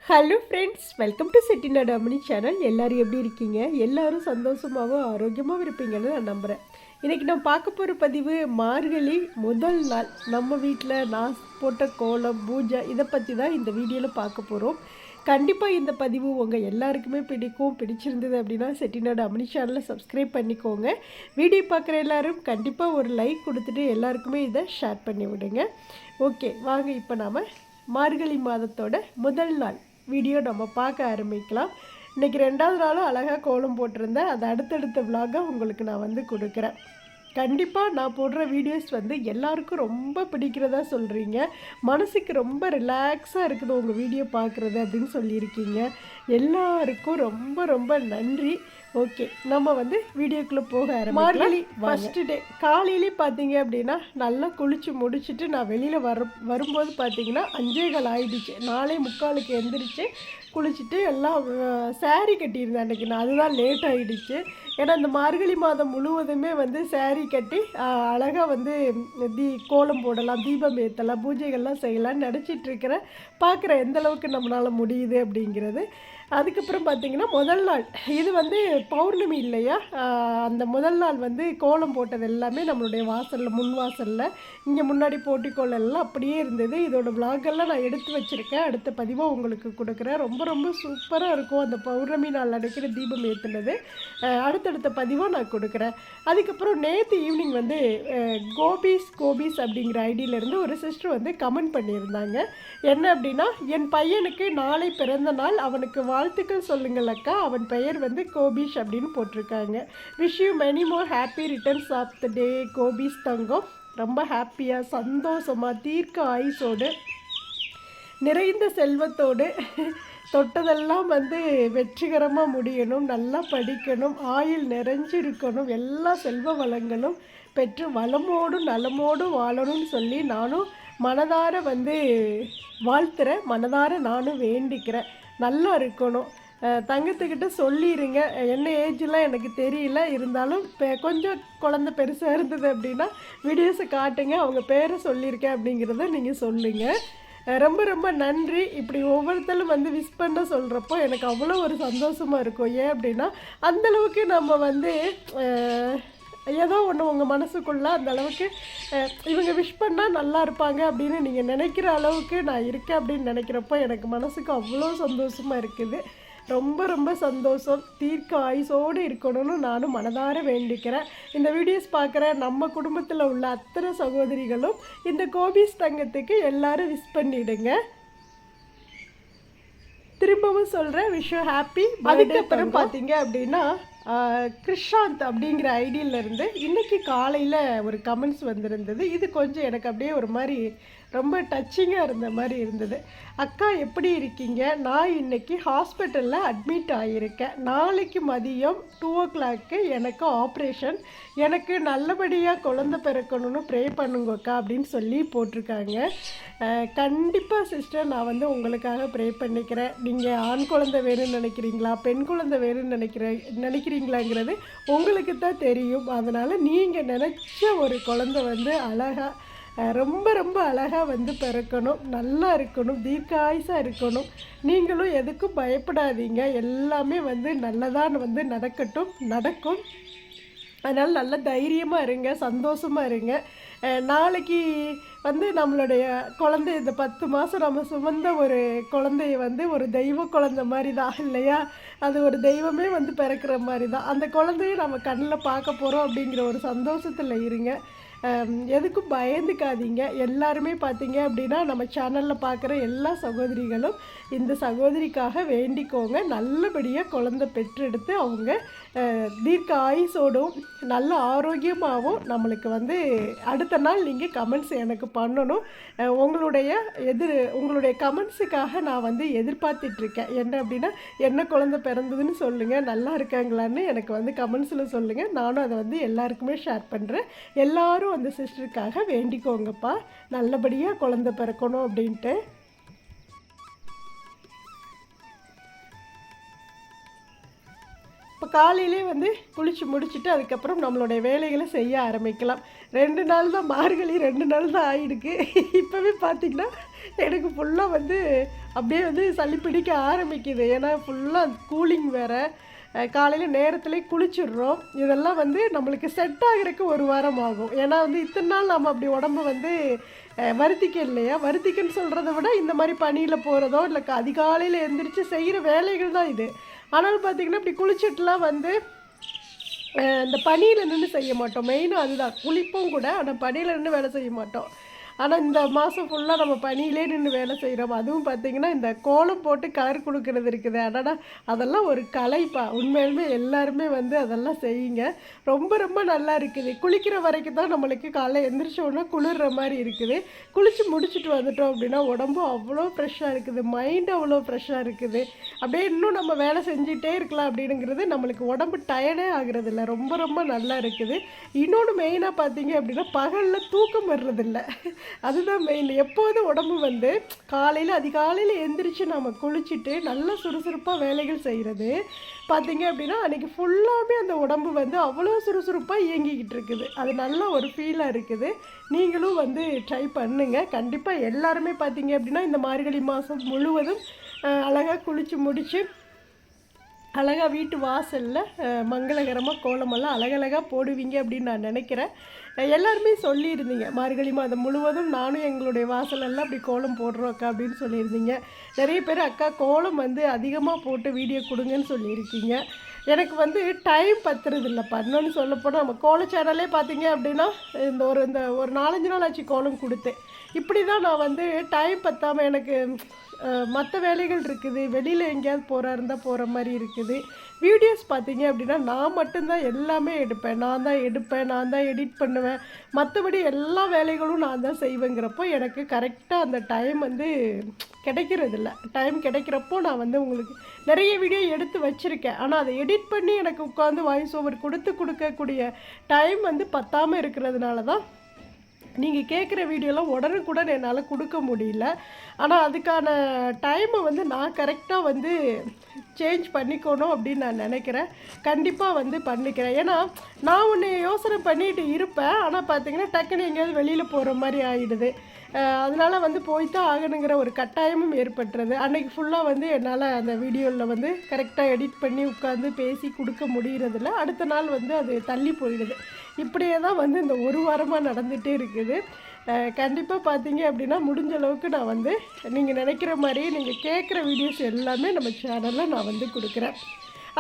Hello friends, welcome to Chettinad அம்மணி channel. எல்லோரும் எப்படி இருக்கீங்க? எல்லோரும் சந்தோஷமாகவும் ஆரோக்கியமாகவும் இருப்பீங்கன்னு நான் நம்புகிறேன். இன்றைக்கி நான் பார்க்க போகிற பதிவு மார்கழி முதல் நாள் நம்ம வீட்டில் நான் போட்ட கோலம் பூஜை இதை பற்றி தான் இந்த வீடியோவில் பார்க்க போகிறோம். கண்டிப்பாக இந்த பதிவு உங்கள் எல்லாருக்குமே பிடிச்சிருந்தது அப்படின்னா செட்டிநாடு அம்மணி சேனலை சப்ஸ்கிரைப் பண்ணிக்கோங்க. வீடியோ பார்க்குற எல்லோரும் கண்டிப்பாக ஒரு லைக் கொடுத்துட்டு எல்லாருக்குமே இதை ஷேர் பண்ணி விடுங்க. ஓகே, வாங்க இப்போ நாம் மார்கழி மாதத்தோட முதல் நாள் வீடியோ நம்ம பார்க்க ஆரம்பிக்கலாம். இன்றைக்கி 2வது நாளும் அழகாக கோலம் போட்டிருந்தேன். அது அடுத்தடுத்த விலாகாக உங்களுக்கு நான் வந்து கொடுக்குறேன். கண்டிப்பாக நான் போடுற வீடியோஸ் வந்து எல்லாருக்கும் ரொம்ப பிடிக்கிறதா சொல்கிறீங்க. மனசுக்கு ரொம்ப ரிலாக்ஸாக இருக்குது உங்கள் வீடியோ பார்க்குறது அப்படின்னு சொல்லியிருக்கீங்க. எல்லாருக்கும் ரொம்ப ரொம்ப நன்றி. ஓகே, நம்ம வந்து வீடியோக்குள்ளே போக மார்கழி ஃபஸ்ட்டு டே காலையிலே பார்த்தீங்க அப்படின்னா நல்லா குளித்து முடிச்சுட்டு நான் வெளியில் வரும்போது பார்த்தீங்கன்னா 5:15 ஆகிடுச்சு. 4:45 எந்திரிச்சு குளிச்சுட்டு எல்லாம் சாரீ கட்டியிருந்தேன் அன்றைக்கி. நான் அதுதான் லேட் ஆகிடுச்சு. ஏன்னா இந்த மார்கழி மாதம் முழுவதுமே வந்து சாரீ கட்டி அழகாக வந்து கோலம் போடலாம், தீபம் ஏற்றலாம், பூஜைகள்லாம் செய்யலாம்னு நினச்சிட்ருக்கிறேன். பார்க்குறேன் எந்தளவுக்கு நம்மளால் முடியுது அப்படிங்கிறது. அதுக்கப்புறம் பார்த்திங்கன்னா முதல் நாள் இது வந்து பௌர்ணமி இல்லையா, அந்த முதல் நாள் வந்து கோலம் போட்டது எல்லாமே நம்மளுடைய வாசலில் முன் வாசலில் இங்கே முன்னாடி போட்டிக்கோலம் எல்லாம் அப்படியே இருந்தது. இதோட விலாகெல்லாம் நான் எடுத்து வச்சுருக்கேன். அடுத்த பதிவாக உங்களுக்கு கொடுக்குறேன். ரொம்ப ரொம்ப சூப்பராக இருக்கும் அந்த பௌர்ணமி நாள் அடைக்கிற தீபம் ஏற்றுனது. அடுத்தடுத்த பதிவாக நான் கொடுக்குறேன். அதுக்கப்புறம் நேற்று ஈவினிங் வந்து கோபீஸ் அப்படிங்கிற ஐடியிலேருந்து ஒரு சிஸ்டர் வந்து கமெண்ட் பண்ணியிருந்தாங்க. என்ன அப்படின்னா, என் பையனுக்கு நாளை பிறந்த நாள், அவனுக்கு வாழ்த்துக்கள் சொல்லுங்கள் அக்கா, அவன் பெயர் வந்து கோபீஷ் அப்படின்னு போட்டிருக்காங்க. Wish you many more happy returns of the day Gopish தங்கம். ரொம்ப ஹாப்பியாக சந்தோஷமாக தீர்க்க ஆயுசோடு நிறைந்த செல்வத்தோடு தொட்டதெல்லாம் வந்து வெற்றிகரமாக முடியணும், நல்லா படிக்கணும், ஆயுள் நிறைஞ்சிருக்கணும், எல்லா செல்வ வளங்களும் பெற்று வளமோடும் நலமோடும் வாழணும்னு சொல்லி நானும் மனதார வந்து வாழ்த்துறேன். மனதார நானும் வேண்டிக்கிறேன். நல்லா இருக்கணும். தங்கத்துக்கிட்ட சொல்லிடுங்க. என்ன ஏஜ்லாம் எனக்கு தெரியல, இருந்தாலும் கொஞ்சம் குழந்த பெருசாக இருந்தது அப்படின்னா வீடியோஸை காட்டுங்க, அவங்க பேரை சொல்லியிருக்கேன் அப்படிங்கிறத நீங்கள் சொல்லுங்கள். ரொம்ப ரொம்ப நன்றி. இப்படி ஒவ்வொருத்தரும் வந்து விஷ் பண்ண சொல்கிறப்போ எனக்கு அவ்வளோ ஒரு சந்தோஷமாக இருக்கும். ஏன் அப்படின்னா அந்தளவுக்கு நம்ம வந்து ஏதோ ஒன்று உங்கள் மனசுக்குள்ளே அந்த அளவுக்கு இவங்க விஷ் பண்ணால் நல்லா இருப்பாங்க அப்படின்னு நீங்கள் நினைக்கிற அளவுக்கு நான் இருக்கேன் அப்படின்னு நினைக்கிறப்போ எனக்கு மனசுக்கு அவ்வளோ சந்தோஷமாக இருக்குது. ரொம்ப ரொம்ப சந்தோஷம். தீர்க்க ஆயுசோடு இருக்கணும்னு நானும் மனதார வேண்டிக்கிறேன். இந்த வீடியோஸ் பார்க்குற நம்ம குடும்பத்தில் உள்ள அத்தனை சகோதரிகளும் இந்த கோபீஸ் தங்கத்துக்கு எல்லாரும் விஷ் பண்ணிவிடுங்க. திரும்பவும் சொல்கிறேன், விஷ் யூ ஹாப்பி. அதுக்கப்புறம் பார்த்தீங்க அப்படின்னா கிருஷாந்த் அப்படிங்கிற ஐடியிலேருந்து இன்றைக்கி காலையில் ஒரு கமெண்ட்ஸ் வந்திருந்தது. இது கொஞ்சம் எனக்கு அப்படியே ஒரு மாதிரி ரொம்ப டச்சிங்காக இருந்த மாதிரி இருந்தது. அக்கா எப்படி இருக்கீங்க? நான் இன்றைக்கி ஹாஸ்பிட்டலில் அட்மிட் ஆகியிருக்கேன். நாளைக்கு மதியம் 2 எனக்கு ஆப்ரேஷன். எனக்கு நல்லபடியாக குழந்தை பிறக்கணும்னு ப்ரே பண்ணுங்க அக்கா அப்படின்னு சொல்லி போட்டிருக்காங்க. கண்டிப்பாக சிஸ்டர், நான் வந்து உங்களுக்காக ப்ரே பண்ணிக்கிறேன். நீங்கள் ஆண் குழந்தை வேணும்னு நினைக்கிறீங்களா, பெண் குழந்தை வேணும்னு நினைக்கிறீங்களாங்கிறது உங்களுக்கு தான் தெரியும். அதனால் நீங்கள் நினச்ச ஒரு குழந்தை வந்து அழகாக ரொம்ப ரொம்ப அழகாக வந்து பிறக்கணும், நல்லா இருக்கணும், தீர்க்காயுசாக இருக்கணும். நீங்களும் எதுக்கும் பயப்படாதீங்க. எல்லாமே வந்து நல்லதாக வந்து நடக்கும். அதனால் நல்ல தைரியமாக இருங்க, சந்தோஷமாக இருங்க. நாளைக்கு வந்து நம்மளுடைய குழந்தை இந்த 10 மாதம் நம்ம சுமந்த ஒரு குழந்தைய வந்து ஒரு தெய்வ குழந்தை மாதிரி தான் இல்லையா, அது ஒரு தெய்வமே வந்து பிறக்கிற மாதிரி தான். அந்த குழந்தைய நம்ம கண்ணில் பார்க்க போகிறோம் அப்படிங்கிற ஒரு சந்தோஷத்தில் இருங்க. எதுக்கும் பயந்துக்காதீங்க. எல்லாருமே பார்த்தீங்க அப்படின்னா நம்ம சேனலில் பார்க்குற எல்லா சகோதரிகளும் இந்த சகோதரிக்காக வேண்டிக்கோங்க. நல்லபடியாக குழந்தை பெற்றெடுத்து அவங்க தீர்க்க ஆயுசோடும் நல்ல ஆரோக்கியமாகவும் நம்மளுக்கு வந்து அடுத்த நாள் நீங்கள் கமெண்ட்ஸ் எனக்கு பண்ணணும். உங்களுடைய கமெண்ட்ஸுக்காக நான் வந்து எதிர்பார்த்துட்ருக்கேன். என்ன அப்படின்னா, என்ன குழந்தை பிறந்ததுன்னு சொல்லுங்கள், நல்லா இருக்காங்களான்னு எனக்கு வந்து கமெண்ட்ஸில் சொல்லுங்கள். நானும் அதை வந்து எல்லாருக்குமே ஷேர் பண்ணுறேன். எல்லோரும் அந்த சிஸ்டருக்காக வேண்டிக்கோங்கப்பா, நல்லபடியாக குழந்தை பிறக்கணும் அப்படின்ட்டு. இப்போ காலையிலே வந்து குளித்து முடிச்சுட்டு அதுக்கப்புறம் நம்மளுடைய வேலைகளை செய்ய ஆரம்பிக்கலாம். 2 நாள் தான் மார்கழி, 2 நாள் தான் ஆகிடுக்கு. இப்போவே பார்த்திங்கன்னா எனக்கு ஃபுல்லாக வந்து அப்படியே வந்து சளி பிடிக்க ஆரம்பிக்குது. ஏன்னா ஃபுல்லாக கூலிங் வேறு, காலையில் நேரத்துலேயே குளிச்சிடுறோம். இதெல்லாம் வந்து நம்மளுக்கு செட் ஆகிறதுக்கு ஒரு வாரம் ஆகும். ஏன்னா வந்து இத்தனை நாள் நம்ம அப்படி உடம்பு வந்து வருத்திக்க இல்லையா, வருத்திக்கன்னு சொல்கிறத விட இந்த மாதிரி பனியில் போகிறதோ இல்லை அதிகாலையில் எழுந்திரிச்சு செய்கிற வேலைகள் தான் இது. ஆனாலும் பார்த்திங்கன்னா இப்படி குளிச்சுட்டுலாம் வந்து இந்த பனியில் நின்று செய்ய மாட்டோம். மெயினாக அதுதான், குளிப்போம் கூட, ஆனால் பனியில் நின்று வேலை செய்ய மாட்டோம். ஆனால் இந்த மாதம் ஃபுல்லாக நம்ம பனியிலே நின்று வேலை செய்கிறோம். அதுவும் பார்த்திங்கன்னா இந்த கோலம் போட்டு கலர் கொடுக்கறது இருக்குது. ஆனால் அதெல்லாம் ஒரு கலைப்பா. உண்மையிலுமே எல்லாருமே வந்து அதெல்லாம் செய்யுங்க. ரொம்ப ரொம்ப நல்லா இருக்குது. குளிக்கிற வரைக்கும் தான் நம்மளுக்கு காலைல எந்திரிச்சோன்னா குளிர்ற மாதிரி இருக்குது. குளித்து முடிச்சுட்டு வந்துட்டோம் அப்படின்னா உடம்பு அவ்வளோ ஃப்ரெஷ்ஷாக இருக்குது, மைண்டு அவ்வளோ ஃப்ரெஷ்ஷாக இருக்குது. அப்படியே இன்னும் நம்ம வேலை செஞ்சுட்டே இருக்கலாம் அப்படிங்கிறது, நம்மளுக்கு உடம்பு டயர்டே ஆகிறது இல்லை. ரொம்ப ரொம்ப நல்லா இருக்குது. இன்னொன்று மெயினாக பார்த்தீங்க அப்படின்னா பகலில் தூக்கம் வர்றதில்லை. அதுதான் மெயின். எப்போதும் உடம்பு வந்து காலையில் அதிகாலையில் எந்திரிச்சு நம்ம குளிச்சுட்டு நல்லா சுறுசுறுப்பாக வேலைகள் செய்கிறது பார்த்திங்க அப்படின்னா அன்றைக்கி ஃபுல்லாகவே அந்த உடம்பு வந்து அவ்வளோ சுறுசுறுப்பாக இயங்கிக்கிட்டு இருக்குது. அது நல்ல ஒரு ஃபீலாக இருக்குது. நீங்களும் வந்து ட்ரை பண்ணுங்கள். கண்டிப்பாக எல்லாருமே பார்த்திங்க அப்படின்னா இந்த மார்கழி மாதம் முழுவதும் அழகாக குளித்து முடித்து அழகாக வீட்டு வாசலில் மங்களகரமாக கோலமெல்லாம் அழகழகாக போடுவீங்க அப்படின்னு நான் நினைக்கிறேன். எல்லாருமே சொல்லியிருந்தீங்க மார்கழி மாதம் முழுவதும் நானும் எங்களுடைய வாசலெல்லாம் அப்படி கோலம் போடுறோம் அக்கா அப்படின்னு சொல்லியிருந்தீங்க. நிறைய பேர் அக்கா கோலம் வந்து அதிகமாக போட்டு வீடியோ கொடுங்கன்னு சொல்லியிருக்கீங்க. எனக்கு வந்து டைம் பத்துறதில்லைப்பா. இன்னொன்று சொல்லப்போனால் நம்ம கோல சேனலே பார்த்தீங்க அப்படின்னா இந்த ஒரு 4-5 நாள் ஆச்சு கோலம் கொடுத்தேன். இப்படி தான் நான் வந்து டைம் பற்றாமல் எனக்கு மற்ற வேலைகள் இருக்குது. வெளியில் எங்கேயாவது போகிற மாதிரி இருக்குது. வீடியோஸ் பார்த்தீங்க அப்படின்னா நான் மட்டும்தான் எல்லாமே எடுப்பேன். நான் தான் எடிட் பண்ணுவேன். மற்றபடி எல்லா வேலைகளும் நான் தான் செய்வேங்கிறப்போ எனக்கு கரெக்டாக அந்த டைம் வந்து கிடைக்கிறதில்ல. டைம் கிடைக்கிறப்போ நான் வந்து உங்களுக்கு நிறைய வீடியோ எடுத்து வச்சுருக்கேன். ஆனால் அதை எடிட் பண்ணி எனக்கு உட்காந்து வாய்ஸ் ஓவர் கொடுக்கக்கூடிய டைம் வந்து பத்தாமல் இருக்கிறதுனால தான் நீங்கள் கேட்குற வீடியோலாம் உடனுக்குடன் என்னால் கொடுக்க முடியல. ஆனால் அதுக்கான டைமை வந்து நான் கரெக்டாக வந்து சேஞ்ச் பண்ணிக்கணும் அப்படின்னு நான் நினைக்கிறேன். கண்டிப்பாக வந்து பண்ணிக்கிறேன். ஏன்னா நான் ஒன்று யோசனை பண்ணிட்டு இருப்பேன். ஆனால் பார்த்திங்கன்னா டக்குன்னு எங்கேயாவது வெளியில் போகிற மாதிரி ஆகிடுது. அதனால் வந்து போய்தான் ஆகணுங்கிற ஒரு கட்டாயமும் ஏற்பட்டுறது. அன்றைக்கி ஃபுல்லாக வந்து என்னால் அந்த வீடியோவில் வந்து கரெக்டாக எடிட் பண்ணி உட்காந்து பேசி கொடுக்க முடிகிறதில்ல. அடுத்த நாள் வந்து அது தள்ளி போயிடுது. இப்படியே தான் வந்து இந்த ஒரு வாரமாக நடந்துகிட்டே இருக்குது. கண்டிப்பாக பார்த்தீங்க அப்படின்னா முடிஞ்ச அளவுக்கு நான் வந்து நீங்கள் நினைக்கிற மாதிரி நீங்கள் கேட்குற வீடியோஸ் எல்லாமே நம்ம சேனலில் நான் வந்து கொடுக்குறேன்.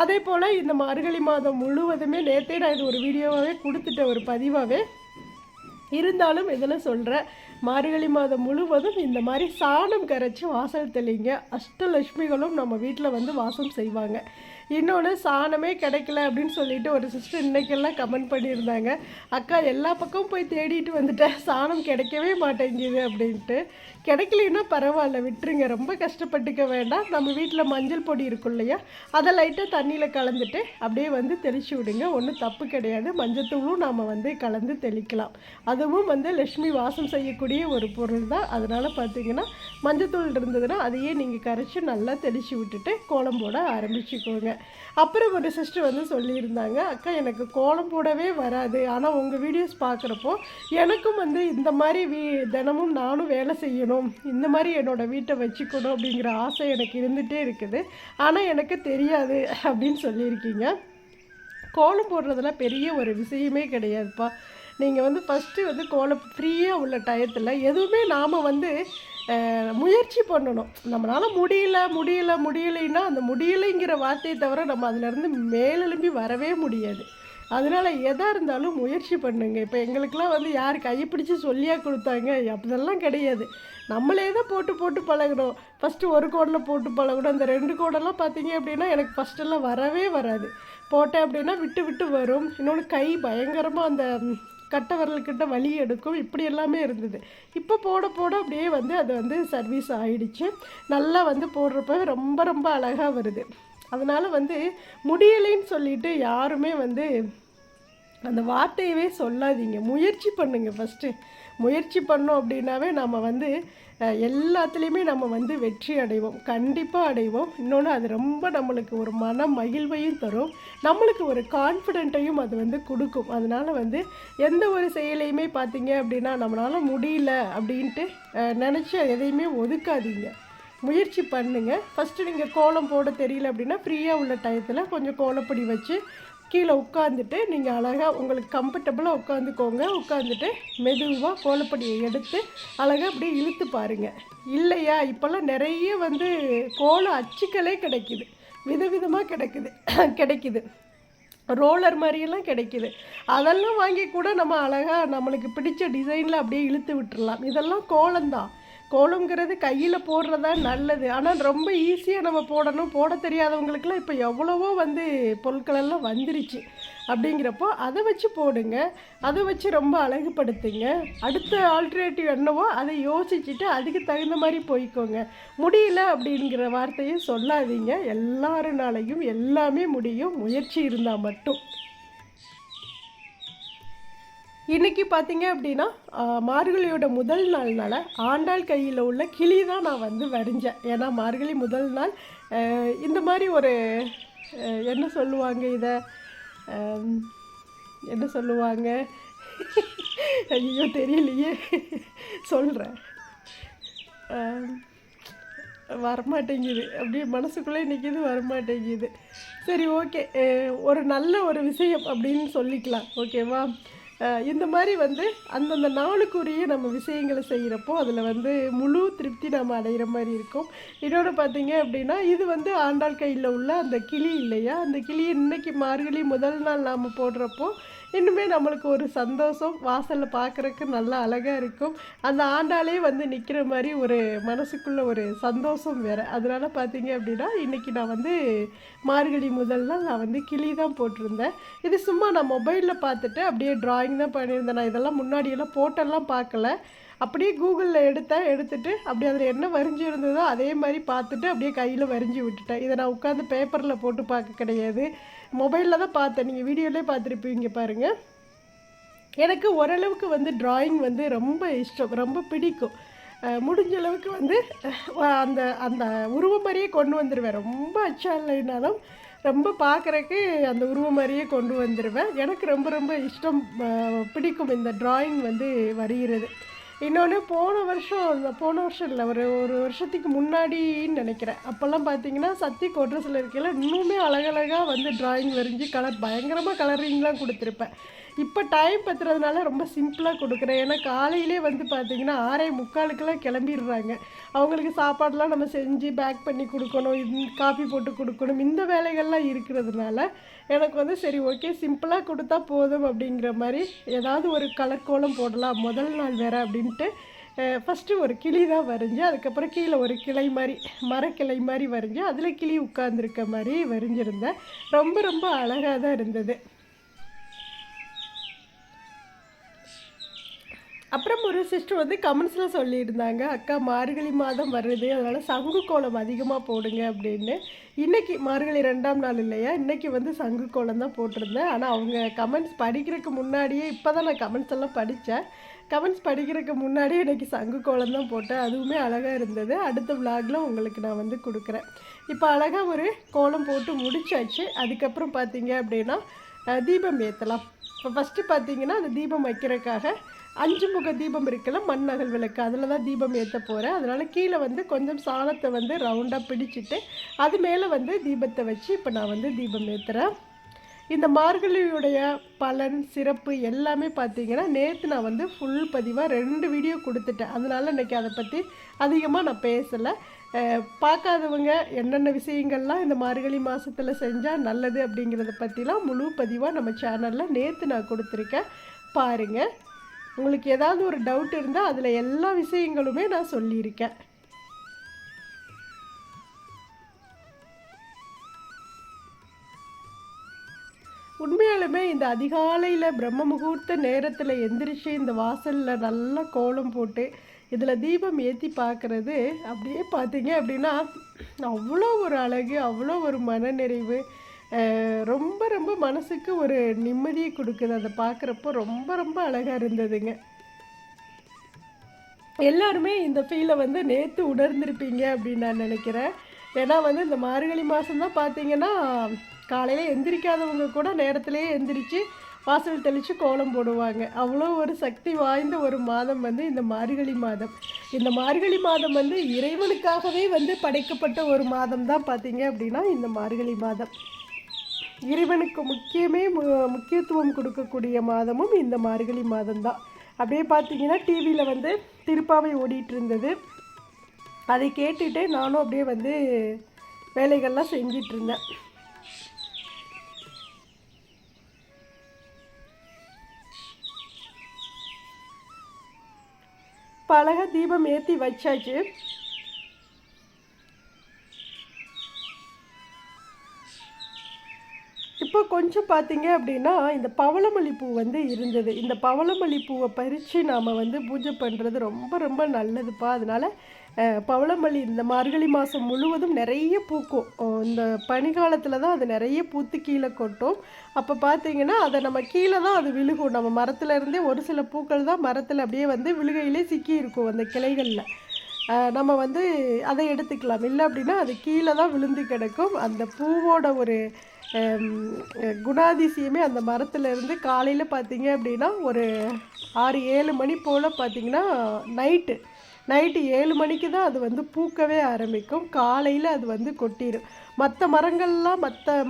அதே போல் இந்த மார்கழி மாதம் முழுவதுமே நேற்றே நான் இது ஒரு வீடியோவாகவே கொடுத்துட்ட ஒரு பதிவாகவே இருந்தாலும் இதில் சொல்கிறேன். மார்கழி மாதம் முழுவதும் இந்த மாதிரி சாணம் கரைச்சி வாசல் தெளிங்க. அஷ்டலட்சுமிகளும் நம்ம வீட்டில் வந்து வாசம் செய்வாங்க. இன்னொன்று சாணமே கிடைக்கல அப்படின்னு சொல்லிட்டு ஒரு சிஸ்டர் இன்றைக்கெல்லாம் கமெண்ட் பண்ணியிருந்தாங்க. அக்கா எல்லா பக்கமும் போய் தேடிட்டு வந்துட்டேன், சாணம் கிடைக்கவே மாட்டேங்குது அப்படின்ட்டு. கிடைக்கலன்னா பரவாயில்ல, விட்டுருங்க, ரொம்ப கஷ்டப்பட்டுக்க வேண்டாம். நம்ம வீட்டில் மஞ்சள் பொடி இருக்கும் இல்லையா, அதை லைட்டாக தண்ணியில் கலந்துட்டு அப்படியே வந்து தெளித்து விடுங்க. ஒன்றும் தப்பு கிடையாது. மஞ்சத்தூளும் நாம் வந்து கலந்து தெளிக்கலாம். அதுவும் வந்து லட்சுமி வாசம் செய்யக்கூடிய ஒரு பொருள் தான். அதனால் பார்த்திங்கன்னா மஞ்சத்தூள் இருந்ததுன்னா அதையே நீங்கள் கரைச்சி நல்லா தெளித்து விட்டுட்டு கோலம் போட ஆரம்பிச்சுக்கோங்க. அப்புறம் ஒரு சிஸ்டர் வந்து சொல்லியிருந்தாங்க, அக்கா எனக்கு கோலம் போடவே வராது, ஆனால் உங்கள் வீடியோஸ் பார்க்குறப்போ எனக்கும் வந்து இந்த மாதிரி தினமும் நானும் வேலை செய்யணும், இந்த மாதிரி என்னோடய வீட்டை வச்சுக்கணும் அப்படிங்கிற ஆசை எனக்கு இருந்துகிட்டே இருக்குது, ஆனால் எனக்கு தெரியாது அப்படின்னு சொல்லியிருக்கீங்க. கோலம் போடுறதெல்லாம் பெரிய ஒரு விஷயமே கிடையாதுப்பா. நீங்கள் வந்து ஃபஸ்ட்டு வந்து கோலம் ஃப்ரீயாக உள்ள டயத்தில் எதுவுமே நாம் வந்து முயற்சி பண்ணணும். நம்மளால் முடியலைன்னா அந்த முடியலைங்கிற வார்த்தையை தவிர நம்ம அதிலேருந்து மேலெலும்பி வரவே முடியாது. அதனால் எதாக இருந்தாலும் முயற்சி பண்ணுங்க. இப்போ எங்களுக்கெல்லாம் வந்து யார் கையை பிடிச்சி சொல்லியாக கொடுத்தாங்க அப்படிதெல்லாம் கிடையாது. நம்மளே தான் போட்டு பழகணும். ஃபஸ்ட்டு ஒரு கோடில் போட்டு பழகணும். அந்த 2 கோடெல்லாம் பார்த்தீங்க அப்படின்னா எனக்கு ஃபஸ்ட்டெல்லாம் வரவே வராது. போட்டேன் அப்படின்னா விட்டு வரும். இன்னொன்று கை பயங்கரமாக அந்த கட்டை விரல்கிட்ட வலி எடுக்கும். இப்படி எல்லாமே இருந்தது. இப்போ போட அப்படியே வந்து அது வந்து சர்வீஸ் ஆகிடுச்சு. நல்லா வந்து போடுறப்ப ரொம்ப அழகாக வருது. அதனால் வந்து முடியலைன்னு சொல்லிட்டு யாருமே வந்து அந்த வார்த்தையவே சொல்லாதீங்க. முயற்சி பண்ணுங்கள். ஃபஸ்ட்டு முயற்சி பண்ணோம் அப்படின்னாவே நம்ம வந்து எல்லாத்துலேயுமே நம்ம வந்து வெற்றி அடைவோம், கண்டிப்பாக அடைவோம். இன்னொன்று அது ரொம்ப நம்மளுக்கு ஒரு மன மகிழ்வையும் தரும், நம்மளுக்கு ஒரு கான்ஃபிடென்ட்டையும் அது வந்து கொடுக்கும். அதனால் வந்து எந்த ஒரு செயலையுமே பார்த்தீங்க அப்படின்னா நம்மளால் முடியல அப்படின்ட்டு நினச்சி எதையுமே ஒதுக்காதீங்க. முயற்சி பண்ணுங்கள். ஃபஸ்ட்டு நீங்கள் கோலம் போட தெரியல அப்படின்னா ஃப்ரீயாக உள்ள டயத்தில் கொஞ்சம் கோலப்பொடி வச்சு கீழே உட்காந்துட்டு நீங்கள் அழகாக உங்களுக்கு கம்ஃபர்டபுளாக உட்காந்துக்கோங்க. உட்காந்துட்டு மெதுவாக கோலப்பொடியை எடுத்து அழகாக அப்படியே இழுத்து பாருங்கள். இல்லையா இப்போல்லாம் நிறைய வந்து கோல அச்சுக்களே கிடைக்குது, விதவிதமாக கிடைக்குது ரோலர் மாதிரியெல்லாம் கிடைக்குது. அதெல்லாம் வாங்கி கூட நம்ம அழகாக நம்மளுக்கு பிடிச்ச டிசைனில் அப்படியே இழுத்து விட்டுறலாம். இதெல்லாம் கோலம்தான். கோலங்கிறது கையில் போடுறதா நல்லது. ஆனால் ரொம்ப ஈஸியாக நம்ம போட தெரியாதவங்களுக்கெல்லாம் இப்போ எவ்வளவோ வந்து பொருட்களெல்லாம் வந்துருச்சு. அப்படிங்கிறப்போ அதை வச்சு போடுங்க, அதை வச்சு ரொம்ப அழகுபடுத்துங்க. அடுத்த ஆல்டர்னேட்டிவ் என்னவோ அதை யோசிச்சுட்டு அதுக்கு தகுந்த மாதிரி போய்க்கோங்க. முடியல அப்படிங்கிற வார்த்தையை சொல்லாதீங்க. எல்லாருனாலையும் எல்லாமே முடியும், முயற்சி இருந்தால் மட்டும். இன்றைக்கி பார்த்தீங்க அப்படின்னா மார்கழியோட முதல் நாள்னால ஆண்டாள் கையில் உள்ள கிளி தான் நான் வந்து வரைஞ்சேன். ஏன்னா மார்கழி முதல் நாள் இந்த மாதிரி ஒரு என்ன சொல்லுவாங்க, இதை என்ன சொல்லுவாங்க, ஐயோ தெரியலையே, சொல்கிறேன், வரமாட்டேங்குது, அப்படியே மனசுக்குள்ளே நிற்கிது, வரமாட்டேங்குது. சரி ஓகே, ஒரு நல்ல ஒரு விஷயம் அப்படின்னு சொல்லிக்கலாம், ஓகேவா? இந்த மாதிரி வந்து அந்தந்த நாளுக்குரிய நம்ம விஷயங்களை செய்கிறப்போ அதில் வந்து முழு திருப்தி நம்ம அடைகிற மாதிரி இருக்கும். இன்னொன்று பார்த்தீங்க அப்படின்னா இது வந்து ஆண்டாள் கையில் உள்ள அந்த கிளி இல்லையா, அந்த கிளி இன்றைக்கி மார்கழி முதல் நாள் நாம் போடுறப்போ இன்னுமே நம்மளுக்கு ஒரு சந்தோஷம், வாசலில் பார்க்குறக்கு நல்லா அழகாக இருக்கும். அந்த ஆண்டாலே வந்து நிற்கிற மாதிரி ஒரு மனசுக்குள்ளே ஒரு சந்தோஷம் வேறு. அதனால் பார்த்தீங்க அப்படின்னா இன்றைக்கி நான் வந்து மார்கழி முதல் நாள் நான் வந்து கிளி தான் போட்டிருந்தேன். இது சும்மா நான் மொபைலில் பார்த்துட்டு அப்படியே ட்ராயிங் தான் பண்ணியிருந்தேன். நான் இதெல்லாம் முன்னாடியெல்லாம் போட்டெல்லாம் பார்க்கல, அப்படியே கூகுளில் எடுத்துட்டு அப்படியே அதில் என்ன வரைஞ்சி இருந்ததோ அதே மாதிரி பார்த்துட்டு அப்படியே கையில் வரைஞ்சி விட்டுட்டேன். இதை நான் உட்காந்து பேப்பரில் போட்டு பார்க்க கிடையாது, மொபைலில் தான் பார்த்தேன். நீங்கள் வீடியோலேயே பார்த்துருப்பீங்க பாருங்கள். எனக்கு ஓரளவுக்கு வந்து ட்ராயிங் வந்து ரொம்ப இஷ்டம், ரொம்ப பிடிக்கும். முடிஞ்ச அளவுக்கு வந்து அந்த அந்த உருவம் மாதிரியே கொண்டு வந்துடுவேன். ரொம்ப அச்சா இல்லைனாலும் ரொம்ப பார்க்குறக்கு அந்த உருவம் மாதிரியே கொண்டு வந்துடுவேன். எனக்கு ரொம்ப ரொம்ப இஷ்டம், பிடிக்கும் இந்த ட்ராயிங் வந்து வரைகிறது. இன்னொன்று போன வருஷம் இல்லை, ஒரு வருஷத்துக்கு முன்னாடின்னு நினைக்கிறேன். அப்போல்லாம் பார்த்தீங்கன்னா சக்தி கோட்ரஸில் இருக்கையில் இன்னுமே அழகழகாக வந்து ட்ராயிங் வரைஞ்சி பயங்கரமாக கலரிங்லாம் கொடுத்துருப்பேன். இப்போ டைம் பத்துறதுனால ரொம்ப சிம்பிளாக கொடுக்குறேன். ஏன்னா காலையிலே வந்து பார்த்திங்கன்னா 6:45 கிளம்பிடுறாங்க. அவங்களுக்கு சாப்பாடெலாம் நம்ம செஞ்சு பேக் பண்ணி கொடுக்கணும், காஃபி போட்டு கொடுக்கணும், இந்த வேலைகள்லாம் இருக்கிறதுனால எனக்கு வந்து சரி ஓகே சிம்பிளாக கொடுத்தா போதும் அப்படிங்கிற மாதிரி ஏதாவது ஒரு கலர் கோலம் போடலாம் முதல் நாள் வேறு அப்படின்ட்டு ஃபஸ்ட்டு ஒரு கிளி தான் வரைஞ்சி, அதுக்கப்புறம் கீழே ஒரு கிளை மாதிரி மரக்கிளை மாதிரி வரைஞ்சி அதில் கிளி உட்கார்ந்துருக்க மாதிரி வரைஞ்சிருந்தேன். ரொம்ப ரொம்ப அழகாக தான் இருந்தது. அப்புறம் ஒரு சிஸ்டர் வந்து கமெண்ட்ஸில் சொல்லியிருந்தாங்க, அக்கா மார்கழி மாதம் வருது அதனால் சங்கு கோலம் அதிகமாக போடுங்க அப்படின்னு. இன்றைக்கி மார்கழி 2ஆம் நாள் இல்லையா, இன்றைக்கி வந்து சங்கு கோலம் தான் போட்டிருந்தேன். ஆனால் அவங்க கமெண்ட்ஸ் படிக்கிறதுக்கு முன்னாடியே, இப்போ தான் நான் கமெண்ட்ஸ் எல்லாம் படித்தேன், கமெண்ட்ஸ் படிக்கிறதுக்கு முன்னாடியே இன்றைக்கி சங்கு கோலம் தான் போட்டேன். அதுவுமே அழகாக இருந்தது. அடுத்த விலாகில் உங்களுக்கு நான் வந்து கொடுக்குறேன். இப்போ அழகாக ஒரு கோலம் போட்டு முடிச்சாச்சு. அதுக்கப்புறம் பார்த்தீங்க அப்படின்னா தீபம் ஏற்றலாம். இப்போ ஃபஸ்ட்டு பார்த்தீங்கன்னா அந்த தீபம் வைக்கிறதுக்காக 5 முக தீபம் இருக்குல்ல, மண் அகல் விளக்கு, அதில் தான் தீபம் ஏற்ற போகிறேன். அதனால் கீழே வந்து கொஞ்சம் சாணத்தை வந்து ரவுண்டாக பிடிச்சிட்டு அது மேலே வந்து தீபத்தை வச்சு இப்போ நான் வந்து தீபம் ஏற்றுறேன். இந்த மார்கழியுடைய பலன் சிறப்பு எல்லாமே பார்த்தீங்கன்னா நேற்று நான் வந்து ஃபுல் பதிவாக 2 வீடியோ கொடுத்துட்டேன். அதனால் இன்றைக்கி அதை பற்றி அதிகமாக நான் பேசலை. பார்க்காதவங்க என்னென்ன விஷயங்கள்லாம் இந்த மார்கழி மாதத்தில் செஞ்சால் நல்லது அப்படிங்கிறத பற்றிலாம் முழு பதிவாக நம்ம சேனலில் நேற்று நான் கொடுத்துருக்கேன், பாருங்கள். உங்களுக்கு ஏதாவது ஒரு டவுட் இருந்தால் அதில் எல்லா விஷயங்களுமே நான் சொல்லியிருக்கேன். உண்மையாலுமே இந்த அதிகாலையில் பிரம்ம முகூர்த்த நேரத்தில் எந்திரிச்சு இந்த வாசலில் நல்லா கோலம் போட்டு இதில் தீபம் ஏற்றி பார்க்குறது அப்படியே பார்த்தீங்க அப்படின்னா அவ்வளோ ஒரு அழகு, அவ்வளோ ஒரு மனநிறைவு, ரொம்ப ரொம்ப மனசுக்கு ஒரு நிம்மதியை கொடுக்குது. அதை பார்க்குறப்போ ரொம்ப ரொம்ப அழகாக இருந்ததுங்க. எல்லாருமே இந்த ஃபீலை வந்து நேற்று உணர்ந்திருப்பீங்க அப்படின்னு நான் நினைக்கிறேன். ஏன்னா வந்து இந்த மார்கழி மாதம்தான் பார்த்தீங்கன்னா காலையில் எந்திரிக்காதவங்க கூட நேரத்துலேயே எந்திரிச்சு வாசல் தெளித்து கோலம் போடுவாங்க. அவ்வளோ ஒரு சக்தி வாய்ந்த ஒரு மாதம் வந்து இந்த மார்கழி மாதம். இந்த மார்கழி மாதம் வந்து இறைவனுக்காகவே வந்து படைக்கப்பட்ட ஒரு மாதம் தான் பார்த்தீங்க அப்படின்னா இந்த மார்கழி மாதம். இறைவனுக்கு முக்கியத்துவம் கொடுக்கக்கூடிய மாதமும் இந்த மார்கழி மாதம் தான். அப்படியே பார்த்தீங்கன்னா டிவியில் வந்து திருப்பாவை ஓடிட்டு இருந்தது. அதை கேட்டுகிட்டே நானும் அப்படியே வந்து வேலைகள்லாம் செஞ்சிட்ருந்தேன். பலக தீபம் ஏற்றி வச்சாச்சு. இப்போ கொஞ்சம் பார்த்தீங்க அப்படின்னா இந்த பவளமல்லி பூ வந்து இருந்தது. இந்த பவளமல்லி பூவை பறித்து நாம் வந்து பூஜை பண்ணுறது ரொம்ப ரொம்ப நல்லதுப்பா. அதனால் பவளமல்லி இந்த மார்கழி மாதம் முழுவதும் நிறைய பூக்கும். இந்த பனிக்காலத்தில் தான் அது நிறைய பூத்து கீழே கொட்டும். அப்போ பார்த்தீங்கன்னா அதை நம்ம கீழே தான் அது விழுகும். நம்ம மரத்தில் இருந்தே ஒரு சில பூக்கள் தான் மரத்தில் அப்படியே வந்து விழுகையிலே சிக்கி இருக்கும் அந்த கிளைகளில். நம்ம வந்து அதை எடுத்துக்கலாம். இல்லை அப்படின்னா அது கீழே தான் விழுந்து கிடக்கும். அந்த பூவோட ஒரு குணாதிசயமே அந்த மரத்துலேருந்து காலையில் பார்த்தீங்க அப்படின்னா ஒரு 6-7 மணி போல் பார்த்தீங்கன்னா நைட்டு 7 மணிக்கு தான் அது வந்து பூக்கவே ஆரம்பிக்கும். காலையில் அது வந்து கொட்டிடும். மற்ற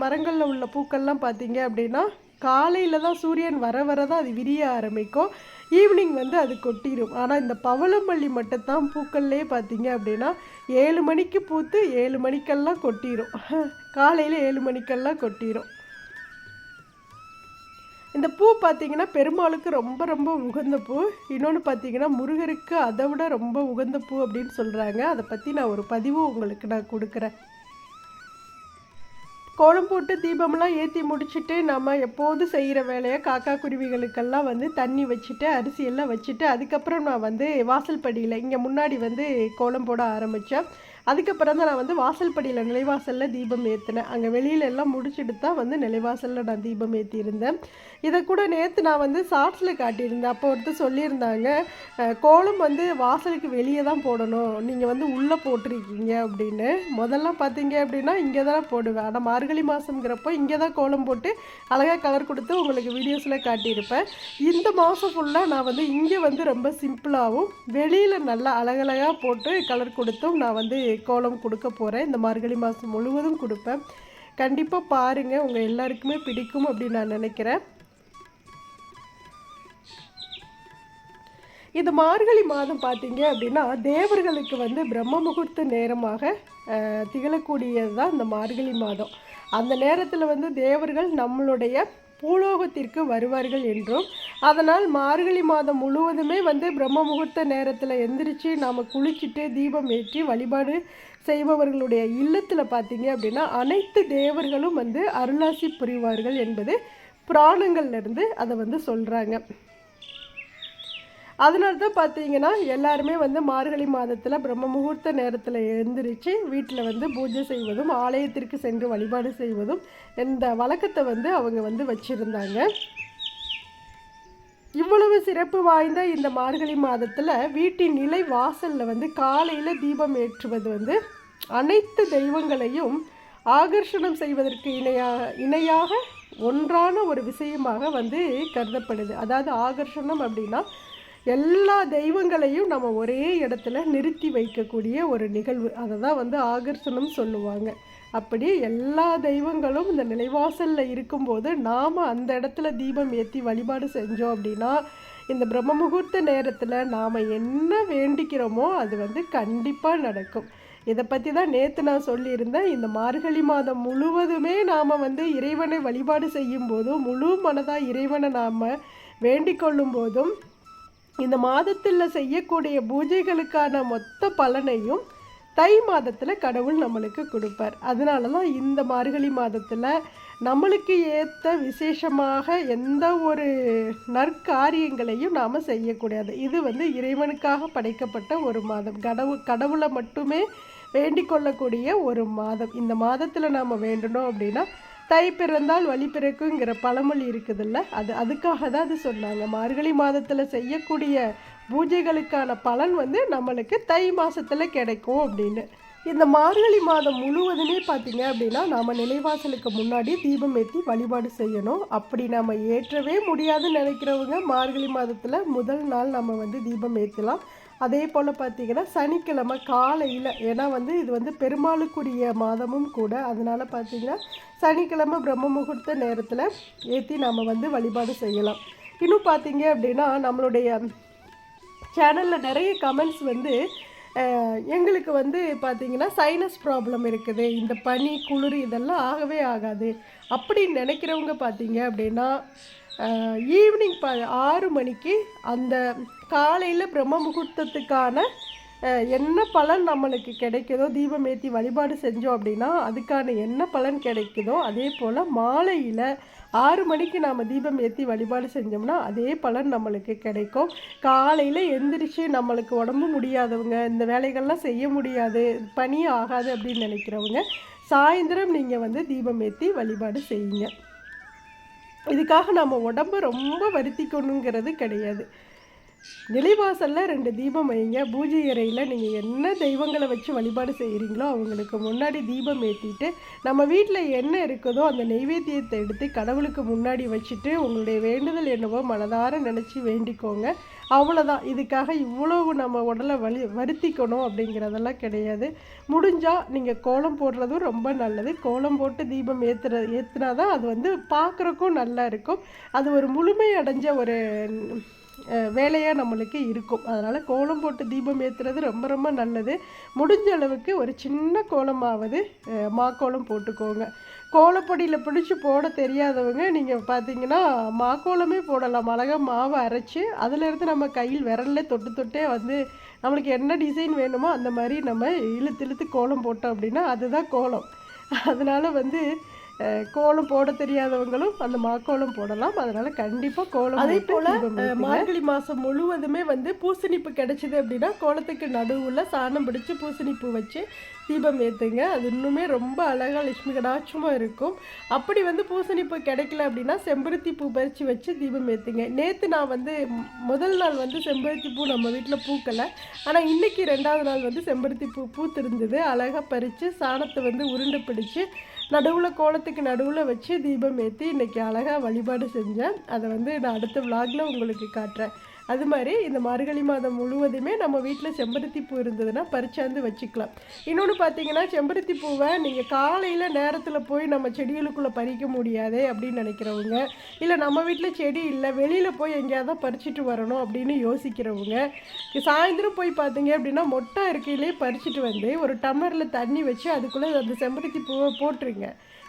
மரங்களில் உள்ள பூக்கள்லாம் பார்த்தீங்க அப்படின்னா காலையில் தான் சூரியன் வர தான் அது விரிய ஆரம்பிக்கும். ஈவினிங் வந்து அது கொட்டிடும். ஆனால் இந்த பவளமல்லி மட்டும்தான் பூக்கள்லேயே பார்த்தீங்க அப்படின்னா 7 மணிக்கு பூத்து 7 மணிக்கெல்லாம் கொட்டிடும். காலையில் 7 மணிக்கெல்லாம் கொட்டிடும். இந்த பூ பார்த்திங்கன்னா பெருமாளுக்கு ரொம்ப ரொம்ப உகந்த பூ. இன்னொன்று பார்த்திங்கன்னா முருகருக்கு அதை விட ரொம்ப உகந்த பூ அப்படின்னு சொல்கிறாங்க. அதை பற்றி நான் ஒரு பதிவு உங்களுக்கு நான் கொடுக்குறேன். கோலம் போட்டு தீபம்லாம் ஏற்றி முடிச்சுட்டு நம்ம எப்போது செய்கிற வேலையை காக்கா குருவிகளுக்கெல்லாம் வந்து தண்ணி வச்சுட்டு அரிசியெல்லாம் வச்சுட்டு அதுக்கப்புறம் நான் வந்து வாசல்படியில் இங்கே முன்னாடி வந்து கோலம் போட ஆரம்பித்தேன். அதுக்கப்புறம் தான் நான் வந்து வாசல்படியில் நிலைவாசலில் தீபம் ஏற்றினேன். அங்கே வெளியில எல்லாம் முடிச்சுட்டு தான் வந்து நிலைவாசலில் நான் தீபம் ஏற்றியிருந்தேன். இதை கூட நேற்று நான் வந்து ஷார்ட்ஸில் காட்டியிருந்தேன். அப்போ ஒருத்தர் சொல்லியிருந்தாங்க, கோலம் வந்து வாசலுக்கு வெளியே தான் போடணும், நீங்கள் வந்து உள்ளே போட்டிருக்கீங்க அப்படின்னு. முதல்லாம் பார்த்தீங்க அப்படின்னா இங்கே தான் போடுவேன். ஆனால் மார்கழி மாதங்கிறப்போ இங்கே தான் கோலம் போட்டு அழகாக கலர் கொடுத்து உங்களுக்கு வீடியோஸில் காட்டியிருப்பேன். இந்த மாதம் ஃபுல்லாக நான் வந்து இங்கே வந்து ரொம்ப சிம்பிளாகவும் வெளியில் நல்லா அழகழகாக போட்டு கலர் கொடுத்தும் நான் வந்து கோலம் கொடுக்க போகிறேன். இந்த மார்கழி மாதம் முழுவதும் கொடுப்பேன். கண்டிப்பாக பாருங்கள், உங்கள் எல்லாருக்குமே பிடிக்கும் அப்படின்னு நான் நினைக்கிறேன். இந்த மார்கழி மாதம் பார்த்தீங்க அப்படின்னா தேவர்களுக்கு வந்து பிரம்ம முகூர்த்த நேரமாக திகழக்கூடியது தான் இந்த மார்கழி மாதம். அந்த நேரத்தில் வந்து தேவர்கள் நம்மளுடைய பூலோகத்திற்கு வருவார்கள் என்றும், அதனால் மார்கழி மாதம் முழுவதுமே வந்து பிரம்ம முகூர்த்த நேரத்தில் எந்திரிச்சு நாம் குளிச்சுட்டு தீபம் ஏற்றி வழிபாடு செய்பவர்களுடைய இல்லத்தில் பார்த்தீங்க அப்படின்னா அனைத்து தேவர்களும் வந்து அருளாசி புரிவார்கள் என்பது புராணங்கள்லேருந்து அதை வந்து சொல்கிறாங்க. அதனால தான் பார்த்தீங்கன்னா எல்லாருமே வந்து மார்கழி மாதத்தில் பிரம்ம முகூர்த்த நேரத்தில் எழுந்திரிச்சு வீட்டில் வந்து பூஜை செய்வதும் ஆலயத்திற்கு சென்று வழிபாடு செய்வதும் இந்த வழக்கத்தை வந்து அவங்க வந்து வச்சுருந்தாங்க. இவ்வளவு சிறப்பு வாய்ந்த இந்த மார்கழி மாதத்தில் வீட்டின் நிலை வாசலில் வந்து காலையில் தீபம் ஏற்றுவது வந்து அனைத்து தெய்வங்களையும் ஆகர்ஷணம் செய்வதற்கு இணையாக ஒன்றான ஒரு விஷயமாக வந்து கருதப்படுது. அதாவது ஆகர்ஷணம் அப்படின்னா எல்லா தெய்வங்களையும் நம்ம ஒரே இடத்துல நிறுத்தி வைக்கக்கூடிய ஒரு நிகழ்வு. அதை தான் வந்து ஆகர்ஷணம் சொல்லுவாங்க. அப்படி எல்லா தெய்வங்களும் இந்த நிலைவாசலில் இருக்கும்போது நாம் அந்த இடத்துல தீபம் ஏற்றி வழிபாடு செஞ்சோம் அப்படின்னா இந்த பிரம்ம முகூர்த்த நேரத்தில் நாம் என்ன வேண்டிக்கிறோமோ அது வந்து கண்டிப்பாக நடக்கும். இதை பற்றி தான் நேற்று நான் சொல்லியிருந்தேன். இந்த மார்கழி மாதம் முழுவதுமே நாம் வந்து இறைவனை வழிபாடு செய்யும் போதும் முழு மனதாக இறைவனை நாம் வேண்டிக் கொள்ளும் போதும் இந்த மாதத்தில் செய்யக்கூடிய பூஜைகளுக்கான மொத்த பலனையும் தை மாதத்தில் கடவுள் நம்மளுக்கு கொடுப்பார். அதனால தான் இந்த மார்கழி மாதத்தில் நம்மளுக்கு ஏற்ற விசேஷமாக எந்த ஒரு நற்காரியங்களையும் நாம் செய்யக்கூடாது. இது வந்து இறைவனுக்காக படைக்கப்பட்ட ஒரு மாதம். கடவுளை மட்டுமே வேண்டிக் கொள்ளக்கூடிய ஒரு மாதம். இந்த மாதத்தில் நாம் வேண்டணும் அப்படின்னா தை பிறந்தால் வழி பிறக்குங்கிற பழமொழி இருக்குதுல்ல, அதுக்காக தான் அது சொன்னாங்க. மார்கழி மாதத்தில் செய்யக்கூடிய பூஜைகளுக்கான பலன் வந்து நம்மளுக்கு தை மாதத்தில் கிடைக்கும் அப்படின்னு. இந்த மார்கழி மாதம் முழுவதுமே பார்த்திங்க அப்படின்னா நாம் நிலைவாசலுக்கு முன்னாடி தீபம் ஏற்றி வழிபாடு செய்யணும். அப்படி நம்ம ஏற்றவே முடியாதுன்னு நினைக்கிறவங்க மார்கழி மாதத்தில் முதல் நாள் நம்ம வந்து தீபம் ஏற்றலாம். அதே போல் பார்த்திங்கன்னா சனிக்கிழமை காலையில், ஏன்னா வந்து இது வந்து பெருமாளுக்குரிய மாதமும் கூட, அதனால் பார்த்திங்கன்னா சனிக்கிழமை பிரம்ம முகூர்த்த நேரத்தில் ஏற்றி நாம் வந்து வழிபாடு செய்யலாம். இன்னும் பார்த்திங்க அப்படின்னா நம்மளுடைய சேனலில் நிறைய கமெண்ட்ஸ் வந்து எங்களுக்கு வந்து பார்த்திங்கன்னா சைனஸ் ப்ராப்ளம் இருக்குது, இந்த பனி குளிர் இதெல்லாம் ஆகவே ஆகாது அப்படின்னு நினைக்கிறவங்க பார்த்திங்க அப்படின்னா ஈவினிங் 6 மணிக்கு அந்த காலையில் பிரம்ம முகூர்த்தத்துக்கான என்ன பலன் நம்மளுக்கு கிடைக்குதோ, தீபம் ஏற்றி வழிபாடு செஞ்சோம் அப்படின்னா அதுக்கான என்ன பலன் கிடைக்குதோ அதே போல் மாலையில் 6 மணிக்கு நாம் தீபம் ஏற்றி வழிபாடு செஞ்சோம்னா அதே பலன் நம்மளுக்கு கிடைக்கும். காலையில் எந்திரிச்சு நம்மளுக்கு உடம்பு முடியாதவங்க, இந்த வேலைகள்லாம் செய்ய முடியாது, பனி ஆகாது அப்படின்னு நினைக்கிறவங்க சாயந்தரம் நீங்கள் வந்து தீபம் ஏற்றி வழிபாடு செய்யுங்க. இதுக்காக நம்ம உடம்பை ரொம்ப வருத்திக்கணுங்கிறது கிடையாது. நிலைவாசலில் 2 தீபம் வைங்க. பூஜை அறையில் நீங்கள் என்ன தெய்வங்களை வச்சு வழிபாடு செய்கிறீங்களோ அவங்களுக்கு முன்னாடி தீபம் ஏற்றிட்டு நம்ம வீட்டில் என்ன இருக்குதோ அந்த நெய்வேத்தியத்தை எடுத்து கடவுளுக்கு முன்னாடி வச்சுட்டு உங்களுடைய வேண்டுதல் என்னவோ மனதார நினச்சி வேண்டிக்கோங்க. அவ்வளோதான். இதுக்காக இவ்வளவு நம்ம உடலை வருத்திக்கணும் அப்படிங்கிறதெல்லாம் கிடையாது. முடிஞ்சால் நீங்கள் கோலம் போடுறதும் ரொம்ப நல்லது. கோலம் போட்டு தீபம் ஏற்றுனா தான் அது வந்து பார்க்குறக்கும் நல்லா இருக்கும். அது ஒரு முழுமை அடைஞ்ச ஒரு வேலையாக நம்மளுக்கு இருக்கும். அதனால் கோலம் போட்டு தீபம் ஏற்றுறது ரொம்ப ரொம்ப நல்லது. முடிஞ்ச அளவுக்கு ஒரு சின்ன கோலமாவது மாக்கோலம் போட்டுக்கோங்க. கோலப்பொடியில் பிடிச்சி போட தெரியாதவங்க நீங்கள் பார்த்தீங்கன்னா மாக்கோலமே போடலாம். அழகாக மாவை அரைச்சி அதிலேருந்து நம்ம கையில் விரலில் தொட்டே வந்து நம்மளுக்கு என்ன டிசைன் வேணுமோ அந்த மாதிரி நம்ம இழுத்து கோலம் போட்டோம் அப்படின்னா அதுதான் கோலம். அதனால் வந்து கோலம் போட தெரியாதவங்களும் அந்த மாக்கோலம் போடலாம். அதனால் கண்டிப்பாக கோலம். அதே போல் மார்கழி மாதம் முழுவதுமே வந்து பூசணிப்பு கிடைச்சிது அப்படின்னா கோலத்துக்கு நடுவில் சாணம் பிடிச்சி பூசணிப்பு வச்சு தீபம் ஏற்றுங்க. அது இன்னுமே ரொம்ப அழகாக லட்சுமி கடாட்சமாக இருக்கும். அப்படி வந்து பூசணிப்பு கிடைக்கல அப்படின்னா செம்பருத்தி பூ பறித்து வச்சு தீபம் ஏற்றுங்க. நேற்று நான் வந்து முதல் நாள் வந்து செம்பருத்தி பூ நம்ம வீட்டில் பூக்கலை, ஆனால் இன்றைக்கி 2வது நாள் வந்து செம்பருத்தி பூ பூத்திருந்தது. அழகாக பறித்து சாணத்தை வந்து உருண்டை பிடிச்சி நடுவில் கோலத்துக்கு நடுவில் வச்சு தீபம் ஏற்றி இன்றைக்கி அழகாக வழிபாடு செஞ்சேன். அதை வந்து நான் அடுத்த விலாகில் உங்களுக்கு காட்டுறேன். அது மாதிரி இந்த மார்கழி மாதம் முழுவதுமே நம்ம வீட்டில் செம்பருத்தி பூ இருந்ததுன்னா பறிச்சாந்து வச்சுக்கலாம். இன்னொன்று பார்த்தீங்கன்னா செம்பருத்தி பூவை நீங்கள் காலையில் நேரத்தில் போய் நம்ம செடிகளுக்குள்ளே பறிக்க முடியாது அப்படின்னு நினைக்கிறவங்க, இல்லை நம்ம வீட்டில் செடி இல்லை வெளியில் போய் எங்கேயாவது பறிச்சுட்டு வரணும் அப்படின்னு யோசிக்கிறவங்க, சாயந்தரம் போய் பார்த்தீங்க அப்படின்னா மொட்டை இருக்கையிலே பறிச்சுட்டு வந்து ஒரு டம்ளரில் தண்ணி வச்சு அதுக்குள்ளே அந்த செம்பருத்தி பூவை போட்டுருங்க.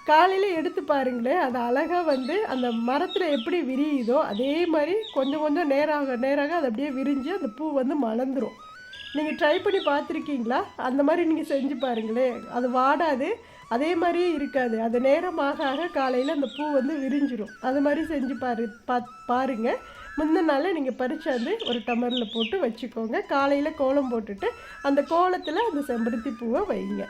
காலையில் எடுத்து பாருங்களேன், அது அழகாக வந்து அந்த மரத்தில் எப்படி விரியுதோ அதே மாதிரி கொஞ்சம் கொஞ்சம் நேராக அது அப்படியே விரிஞ்சு அந்த பூ வந்து மலர்ந்துடும். நீங்கள் ட்ரை பண்ணி பார்த்துருக்கீங்களா? அந்த மாதிரி நீங்கள் செஞ்சு பாருங்களேன், அது வாடாது, அதே மாதிரியே இருக்காது. அது நேரமாக காலையில் அந்த பூ வந்து விரிஞ்சிடும். அது மாதிரி செஞ்சு பாருங்கள். முந்தின நாள் நீங்கள் பறிச்சாந்து ஒரு டம்ளரில் போட்டு வச்சுக்கோங்க. காலையில் கோலம் போட்டுட்டு அந்த கோலத்தில் அந்த செம்பருத்தி பூவை வைங்க.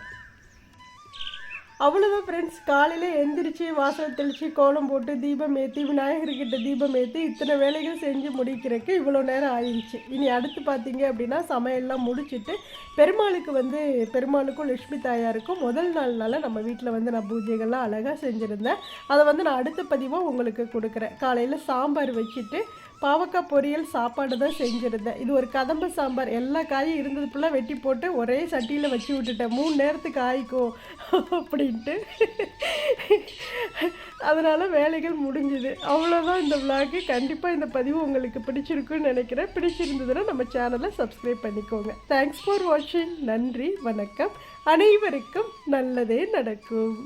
அவ்வளோதான் ஃப்ரெண்ட்ஸ். காலையில் எந்திரிச்சு வாசல் தெளித்து கோலம் போட்டு தீபம் ஏற்றி விநாயகர்கிட்ட தீபம் ஏற்றி இத்தனை வேலைகள் செஞ்சு முடிக்கிறதுக்கு இவ்வளோ நேரம் ஆயிடுச்சு. இனி அடுத்து பார்த்தீங்க அப்படின்னா சமையல்லாம் முடிச்சுட்டு பெருமாளுக்கும் லட்சுமி தாயாருக்கும் முதல் நாள்னால நம்ம வீட்டில் வந்து நான் பூஜைகள்லாம் அழகாக செஞ்சுருந்தேன். அதை வந்து நான் அடுத்த பதிவாக உங்களுக்கு கொடுக்குறேன். காலையில் சாம்பார் வச்சுட்டு பாவக்காய் பொரியல் சாப்பாடு தான் செஞ்சுருந்தேன். இது ஒரு கதம்ப சாம்பார். எல்லா காயும் இருந்தது ஃபுல்லாக வெட்டி போட்டு ஒரே சட்டியில் வச்சு விட்டுட்டேன், 3 நேரத்துக்கு ஆயிக்கும் அப்படின்ட்டு. அதனால் வேலைகள் முடிஞ்சுது. அவ்வளோதான் இந்த விலாகு. கண்டிப்பாக இந்த பதிவு உங்களுக்கு பிடிச்சிருக்குன்னு நினைக்கிறேன். பிடிச்சிருந்ததுன்னா நம்ம சேனலை சப்ஸ்கிரைப் பண்ணிக்கோங்க. தேங்க்ஸ் ஃபார் வாட்சிங். நன்றி, வணக்கம். அனைவருக்கும் நல்லதே நடக்கும்.